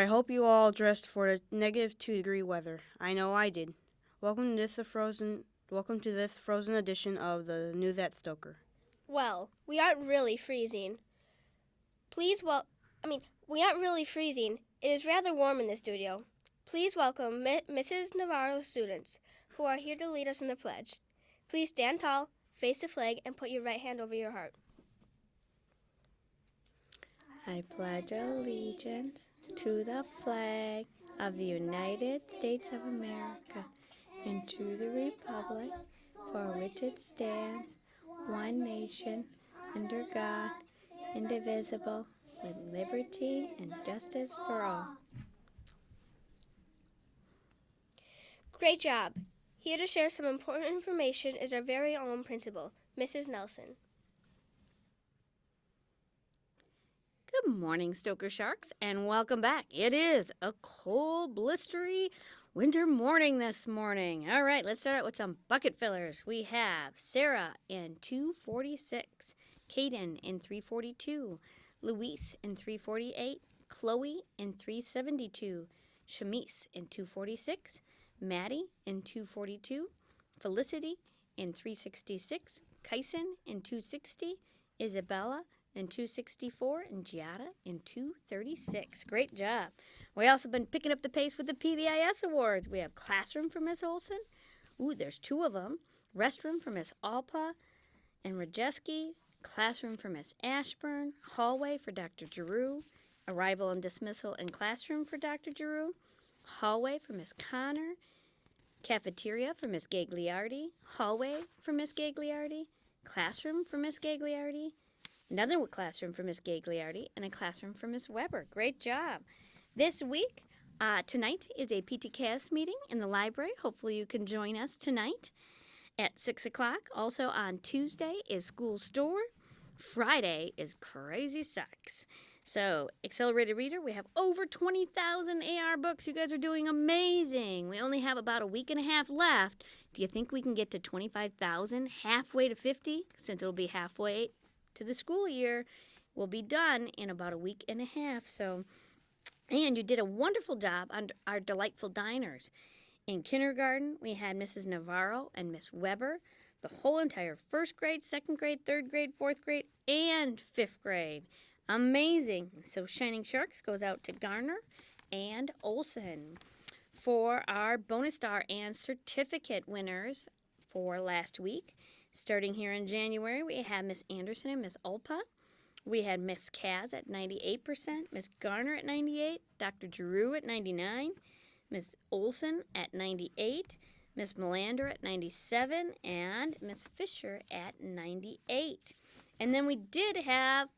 I hope you all dressed for the -2-degree weather. I know I did. Welcome to this frozen edition of the News at Stoker. Well, we aren't really freezing. We aren't really freezing. It is rather warm in the studio. Please welcome Mrs. Navarro's students, who are here to lead us in the pledge. Please stand tall, face the flag, and put your right hand over your heart. I pledge allegiance to the flag of the United States of America and to the republic for which it stands, one nation, under God, indivisible, with liberty and justice for all. Great job. Here to share some important information is our very own principal, Mrs. Nelson. Good morning, Stoker Sharks, and welcome back. It is a cold, blistery winter morning this morning. All right, let's start out with some bucket fillers. We have Sarah in 246, Caden in 342, Luis in 348, Chloe in 372, Shamise in 246, Maddie in 242, Felicity in 366, Kyson in 260, Isabella in 264, and Giada in 236. Great job. We also been picking up the pace with the PBIS awards. We have classroom for Miss Olson. Ooh, there's two of them. Restroom for Miss Alpa and Rajeski. Classroom for Miss Ashburn. Hallway for Dr. Giroux. Arrival and dismissal in classroom for Dr. Giroux. Hallway for Miss Connor. Cafeteria for Miss Gagliardi. Hallway for Miss Gagliardi. Classroom for Miss Gagliardi. Another classroom for Miss Gagliardi, and a classroom for Miss Weber. Great job. This week, tonight is a PTCAS meeting in the library. Hopefully you can join us tonight at 6 o'clock. Also on Tuesday is School Store. Friday is Crazy Socks. So, Accelerated Reader, we have over 20,000 AR books. You guys are doing amazing. We only have about a week and a half left. Do you think we can get to 25,000, halfway to 50, since it'll be halfway to the school year? Will be done in about a week and a half. So, and you did a wonderful job on our delightful diners. In kindergarten, we had Mrs. Navarro and Miss Weber, the whole entire first grade, second grade, third grade, fourth grade, and fifth grade. Amazing. So Shining Sharks goes out to Garner and Olson. For our bonus star and certificate winners for last week, starting here in January, we had Miss Anderson and Miss Ulpa. We had Miss Kaz at 98%, Miss Garner at 98, Dr. Giroux at 99, Miss Olson at 98, Miss Melander at 97, and Miss Fisher at 98. And then we did have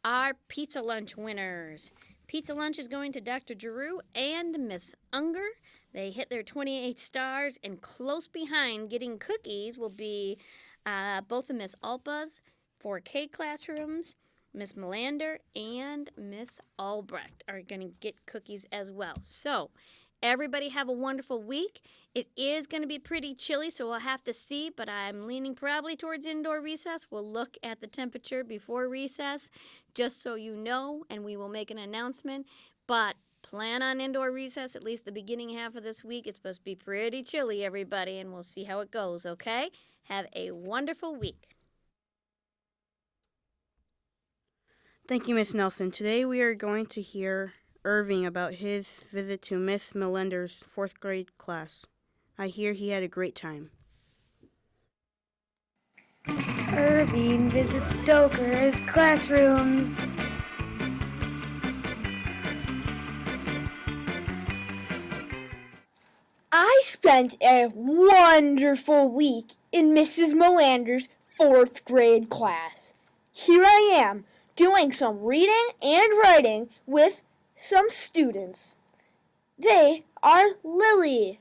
our pizza lunch winners. Pizza lunch is going to Dr. Giroux and Miss Unger. They hit their 28 stars, and close behind getting cookies will be both of Miss Alpa's 4K classrooms. Miss Melander and Miss Albrecht are going to get cookies as well. So, everybody have a wonderful week. It is going to be pretty chilly, so we'll have to see, but I'm leaning probably towards indoor recess. We'll look at the temperature before recess, just so you know, and we will make an announcement. But plan on indoor recess, at least the beginning half of this week. It's supposed to be pretty chilly, everybody, and we'll see how it goes, okay? Have a wonderful week. Thank you, Miss Nelson. Today we are going to hear Irving about his visit to Miss Melender's fourth grade class. I hear he had a great time. Irving visits Stoker's classrooms. I spent a wonderful week in Mrs. Melander's fourth grade class. Here I am, doing some reading and writing with some students. They are Lily.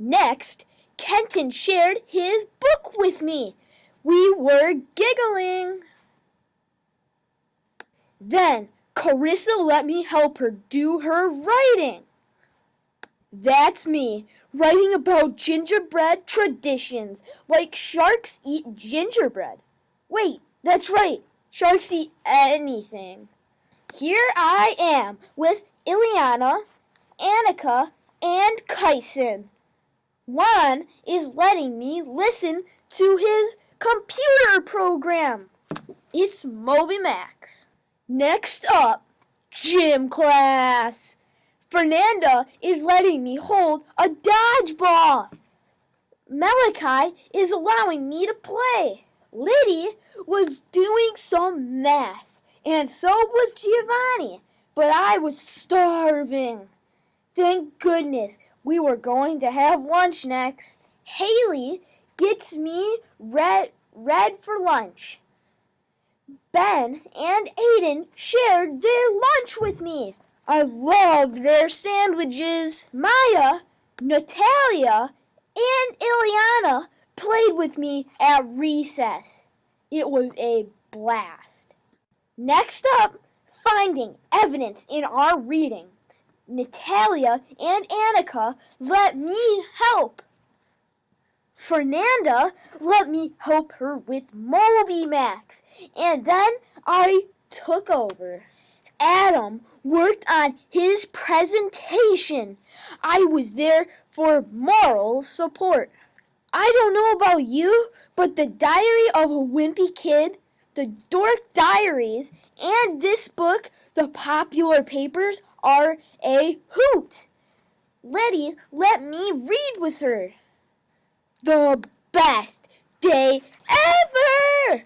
Next, Kenton shared his book with me. We were giggling. Then, Carissa let me help her do her writing. That's me, writing about gingerbread traditions, like sharks eat gingerbread. Wait, that's right, sharks eat anything. Here I am with Ileana, Annika, and Kyson. Juan is letting me listen to his computer program. It's Moby Max. Next up, gym class. Fernanda is letting me hold a dodgeball. Malachi is allowing me to play. Liddy was doing some math, and so was Giovanni, but I was starving. Thank goodness we were going to have lunch next. Haley gets me red for lunch. Ben and Aiden shared their lunch with me. I loved their sandwiches. Maya, Natalia, and Ileana played with me at recess. It was a blast. Next up, finding evidence in our reading. Natalia and Annika let me help. Fernanda let me help her with Moby Max, and then I took over. Adam worked on his presentation. I was there for moral support. I don't know about you, but the Diary of a Wimpy Kid, the Dork Diaries, and this book, The Popular Papers, are a hoot. Letty let me read with her. The best day ever!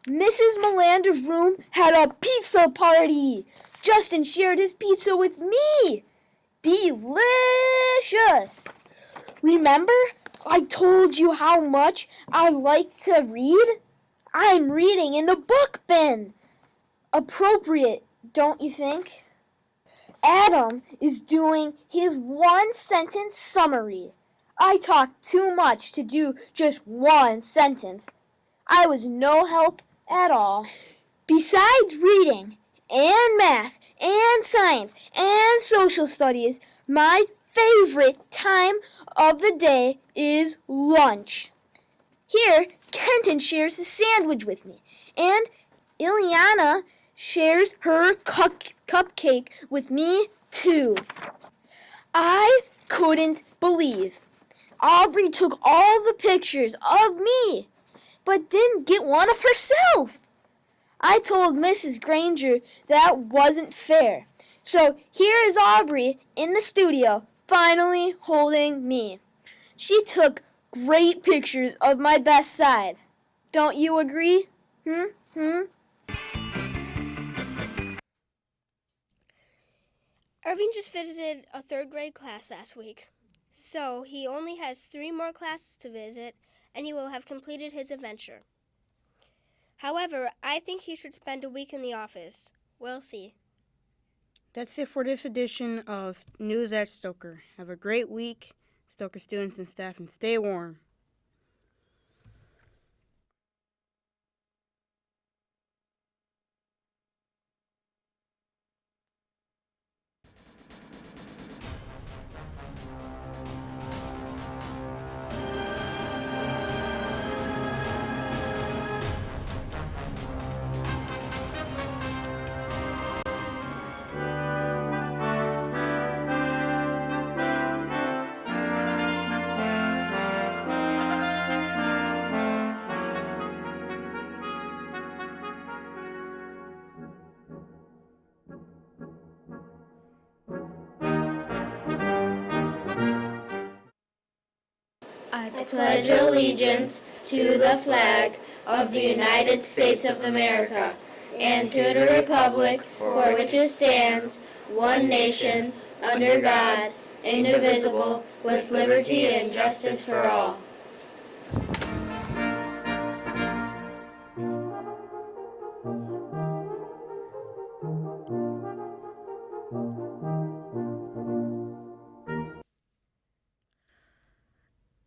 Mrs. Melander's room had a pizza party. Justin shared his pizza with me. Delicious! Remember, I told you how much I like to read? I'm reading in the book bin. Appropriate, don't you think? Adam is doing his one-sentence summary. I talked too much to do just one sentence. I was no help at all. Besides reading and math and science and social studies, my favorite time of the day is lunch. Here, Kenton shares his sandwich with me, and Ileana shares her cupcake with me too. I couldn't believe Aubrey took all the pictures of me, but didn't get one of herself. I told Mrs. Granger that wasn't fair. So here is Aubrey in the studio, finally holding me. She took great pictures of my best side. Don't you agree? Irving just visited a third grade class last week, so he only has 3 more classes to visit, and he will have completed his adventure. However, I think he should spend a week in the office. We'll see. That's it for this edition of News at Stoker. Have a great week, Stoker students and staff, and stay warm. I pledge allegiance to the flag of the United States of America and to the republic for which it stands, one nation, under God, indivisible, with liberty and justice for all.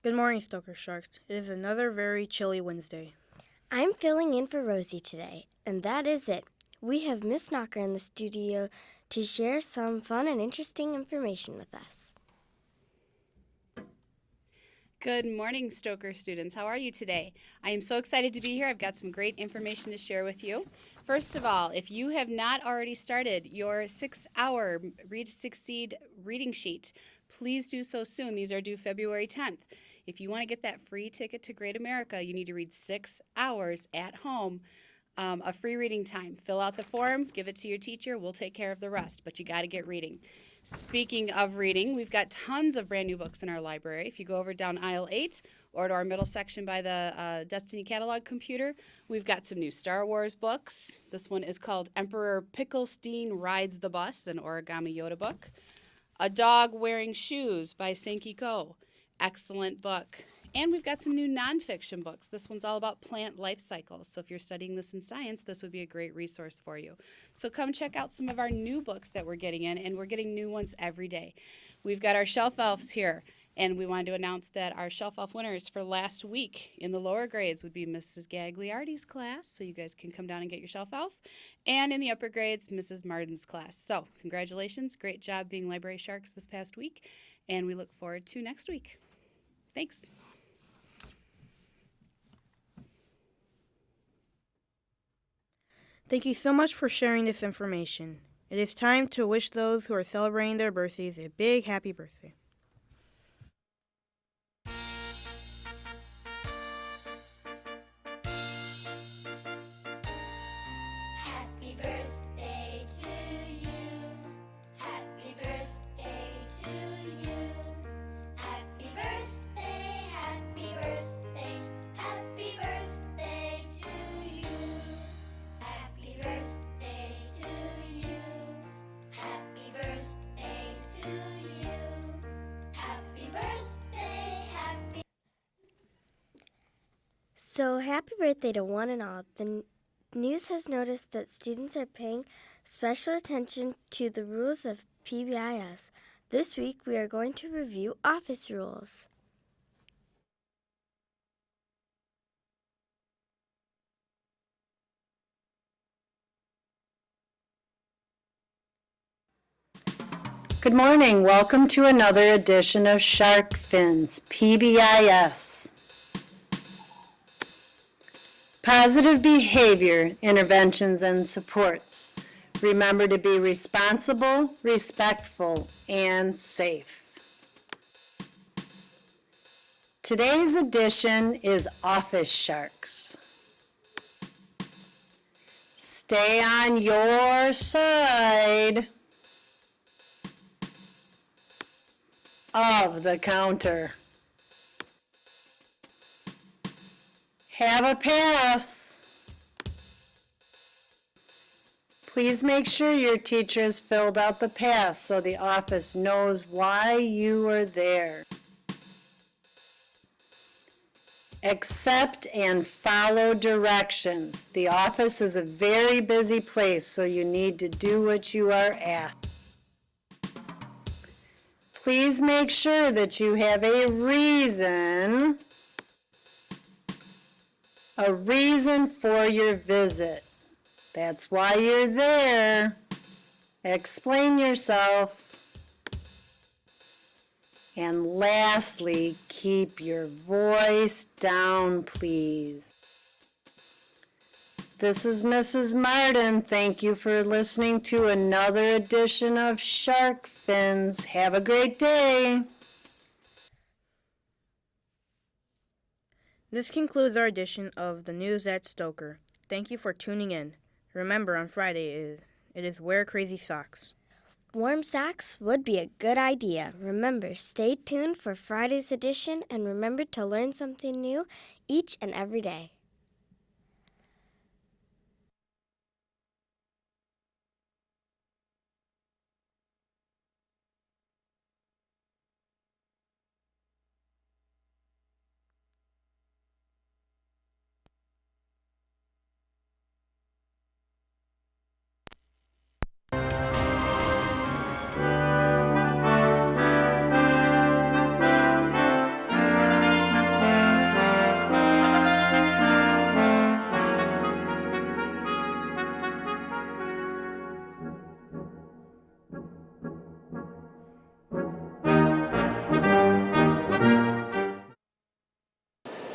Good morning, Stoker Sharks. It is another very chilly Wednesday. I'm filling in for Rosie today, and that is it. We have Miss Knocker in the studio to share some fun and interesting information with us. Good morning, Stoker students. How are you today? I am so excited to be here. I've got some great information to share with you. First of all, if you have not already started your 6-hour Read to Succeed reading sheet, please do so soon. These are due February 10th. If you want to get that free ticket to Great America, you need to read 6 hours at home of free reading time. Fill out the form, give it to your teacher. We'll take care of the rest, but you got to get reading. Speaking of reading, we've got tons of brand new books in our library. If you go over down aisle 8 or to our middle section by the Destiny Catalog computer, we've got some new Star Wars books. This one is called Emperor Picklestein Rides the Bus, an Origami Yoda book. A Dog Wearing Shoes by Senki Ko. Excellent book. And we've got some new nonfiction books. This one's all about plant life cycles. So if you're studying this in science, this would be a great resource for you. So come check out some of our new books that we're getting in, and we're getting new ones every day. We've got our shelf elves here, and we wanted to announce that our shelf elf winners for last week in the lower grades would be Mrs. Gagliardi's class, so you guys can come down and get your shelf elf, and in the upper grades, Mrs. Martin's class. So congratulations, great job being Library Sharks this past week, and we look forward to next week. Thanks. Thank you so much for sharing this information. It is time to wish those who are celebrating their birthdays a big happy birthday. Happy birthday to you. Happy birthday to you. Happy birthday, happy birthday, happy birthday to you. Happy birthday to you. Happy birthday to you. Happy birthday, happy. So, happy birthday to one and all. The news has noticed that students are paying special attention to the rules of PBIS. This week, we are going to review office rules. Good morning. Welcome to another edition of Shark Fins, PBIS. Positive behavior interventions and supports. Remember to be responsible, respectful, and safe. Today's edition is Office Sharks. Stay on your side of the counter. Have a pass. Please make sure your teacher has filled out the pass so the office knows why you are there. Accept and follow directions. The office is a very busy place, so you need to do what you are asked. Please make sure that you have a reason for your visit. That's why you're there. Explain yourself. And lastly, keep your voice down, please. This is Mrs. Martin. Thank you for listening to another edition of Shark Fins. Have a great day. This concludes our edition of the News at Stoker. Thank you for tuning in. Remember, on Friday, it is Wear Crazy Socks. Warm socks would be a good idea. Remember, stay tuned for Friday's edition and remember to learn something new each and every day.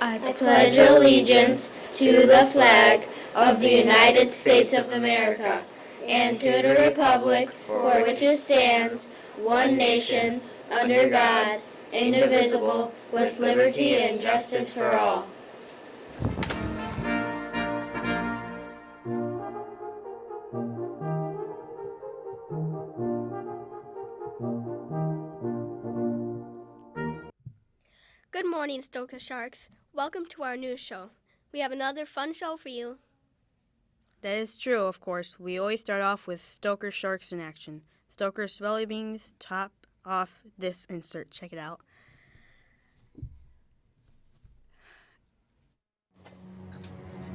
I pledge allegiance to the flag of the United States of America and to the republic for which it stands, one nation, under God, indivisible, with liberty and justice for all. Good morning, Stoker Sharks. Welcome to our news show. We have another fun show for you. That is true, of course. We always start off with Stoker Sharks in action. Stoker Spelling Beans top off this insert. Check it out.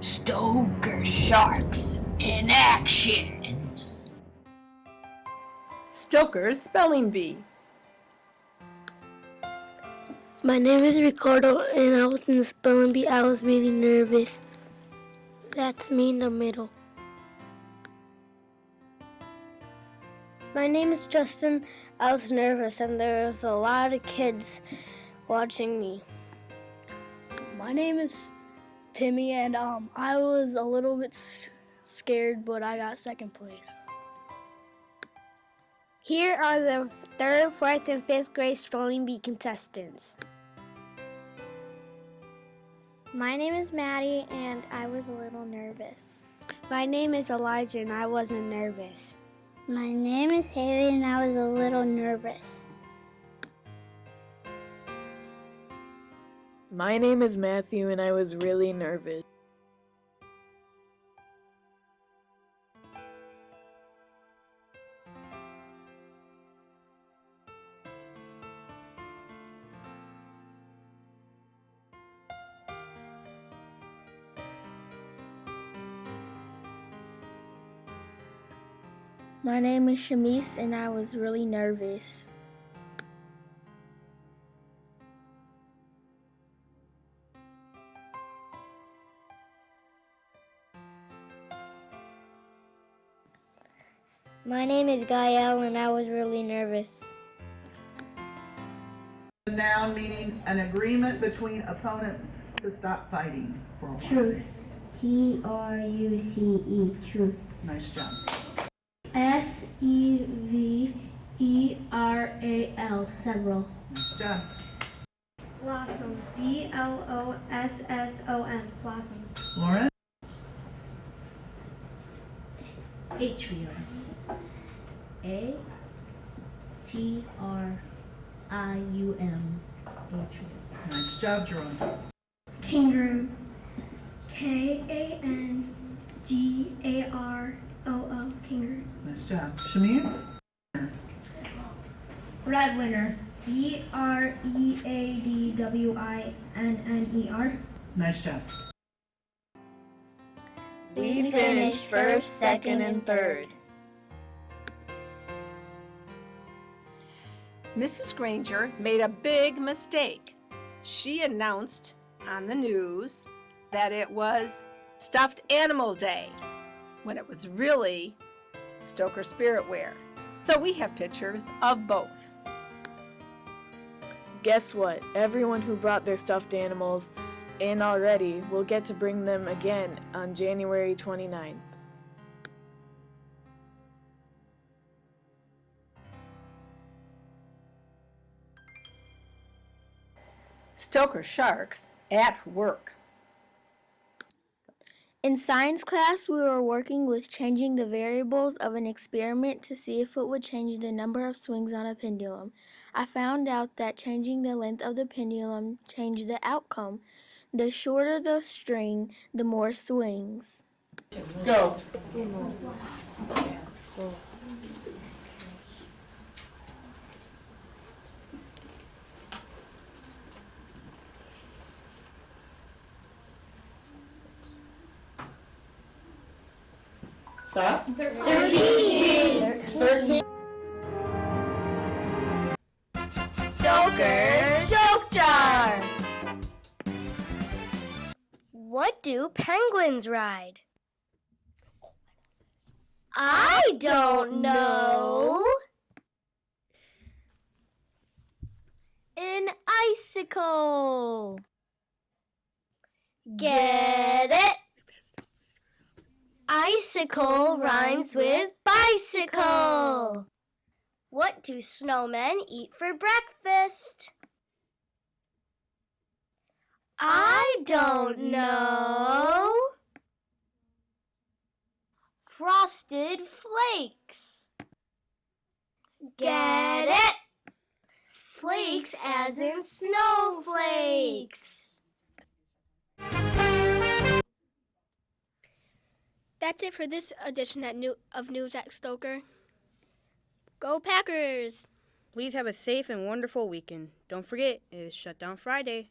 Stoker Sharks in action. Stoker's Spelling Bee. My name is Ricardo, and I was in the spelling bee. I was really nervous. That's me in the middle. My name is Justin. I was nervous, and there was a lot of kids watching me. My name is Timmy, and I was a little bit scared, but I got second place. Here are the 3rd, 4th, and 5th grade spelling bee contestants. My name is Maddie, and I was a little nervous. My name is Elijah, and I wasn't nervous. My name is Haley, and I was a little nervous. My name is Matthew, and I was really nervous. My name is Shamise, and I was really nervous. My name is Gael, and I was really nervous. A noun meaning an agreement between opponents to stop fighting for a while. Truce. Truce. Truce. Nice job. Several. Several. Nice job. Blossom. Blossom. Blossom. Lauren? Atrium. A-T-R-I-U-M. Atrium. Nice job, Jerome. Kangaroo. K-A-N-G-A-R-O-O. Kangaroo. Nice job. Shamise? Breadwinner. B-R-E-A-D-W-I-N-N-E-R. Nice job. We finished 1st, 2nd, and 3rd. Mrs. Granger made a big mistake. She announced on the news that it was Stuffed Animal Day, when it was really Stoker Spiritware. So we have pictures of both. Guess what? Everyone who brought their stuffed animals in already will get to bring them again on January 29th. Stoker Sharks at work. In science class, we were working with changing the variables of an experiment to see if it would change the number of swings on a pendulum. I found out that changing the length of the pendulum changed the outcome. The shorter the string, the more swings. Go. Stop. 13. Stoker's Joke Jar. What do penguins ride? I don't know. An icicle. Get it? Icicle rhymes with bicycle. What do snowmen eat for breakfast? I don't know. Frosted flakes. Get it? Flakes as in snowflakes. That's it for this edition of News at Stoker. Go Packers! Please have a safe and wonderful weekend. Don't forget, it is Shutdown Friday.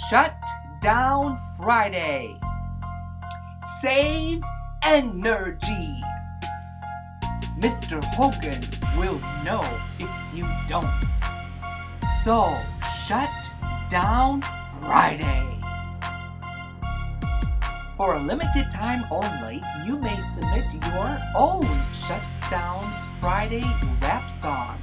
Shut Down Friday. Save energy. Mr. Hogan will know if you don't. So, shut down Friday. For a limited time only, you may submit your own Shut Down Friday rap song.